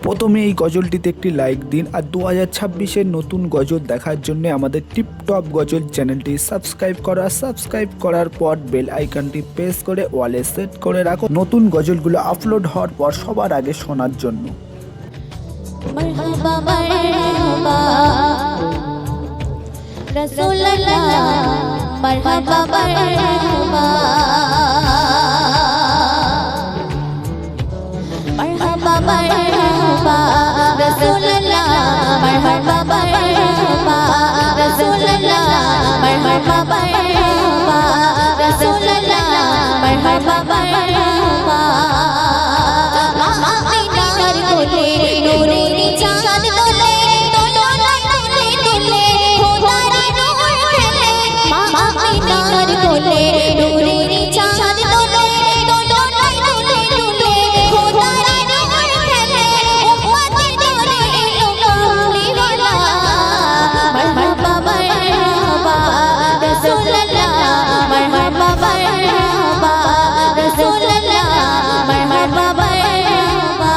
প্রথমে এই গজলটিতে একটি লাইক দিন আর 2026-এর নতুন গজল দেখার জন্য আমাদের টিপটপ গজল চ্যানেলটি সাবস্ক্রাইব করার পর বেল আইকনটি প্রেস করে ওয়ালে সেট করে রাখো নতুন গজলগুলো আপলোড হওয়ার পর সবার আগে শোনার জন্য। মারহাবা মারহাবা রাসূলুল্লাহ মারহাবা মারহাবা মারহাবা মারহাবা রাসূলুল্লাহ মারহাবা মারহাবা রাসূলুল্লাহ মারহাবা মারহাবা রাসূলুল্লাহ মারহাবা মারহাবা আমিনার কোলে নূরের চাঁদ দোলে দোলে দোলে খোদার নূর ফেলে আমিনার কোলে নূরের চাঁদ দোলে দোলে দোলে খোদার নূর ফেলে উম্মতের দরে এলো কামলিওয়ালা মারহাবা মারহাবা রাসূলুল্লাহ মারহাবা মারহাবা রাসূলুল্লাহ মারহাবা মারহাবা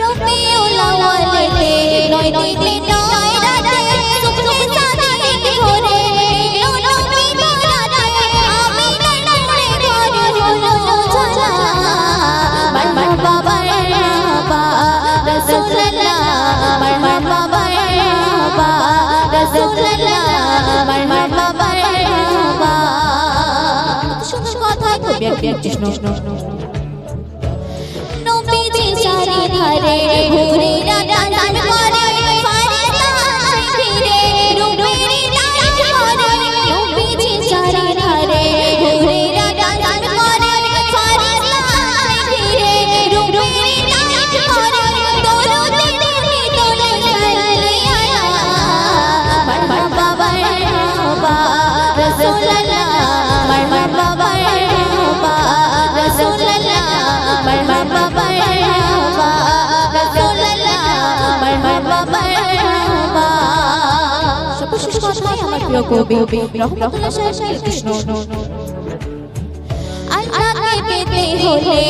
রবিউল আউয়ালে নয় দিনে নয় রাতে সুখে সাদিক ভরে নবী বরাতে আমিনার নূরে ভরে হলো জানা মারহাবা মারহাবা রাসূলুল্লাহ মারহাবা মারহাবা রাসূলুল্লাহ মারহাবা মারহাবা সুন্দর কথা কবি কৃষ্ণ নবীজি চারিধারে ঘুরে রাজান করে ফারিস্তায় ফিরে রূপের লাইট করে নবীজি চারিধারে ঘুরে রাজান করে ফারিস্তায় ফিরে রূপের লাইট করে দরুদে দিলে তোলে সাল্লিয়া মারহাবা মারহাবা রাসূলুল্লাহ মারহাবা মারহাবা রাসূলুল্লাহ মারহাবা মারহাবা রাসূলুল্লাহ মারহাবা মারহাবা সবশেষ কথাই আমার প্রিয় কবি রহমতুল্লাহ শাহ কৃষ্ণ আল্লাহকে পেতে হলে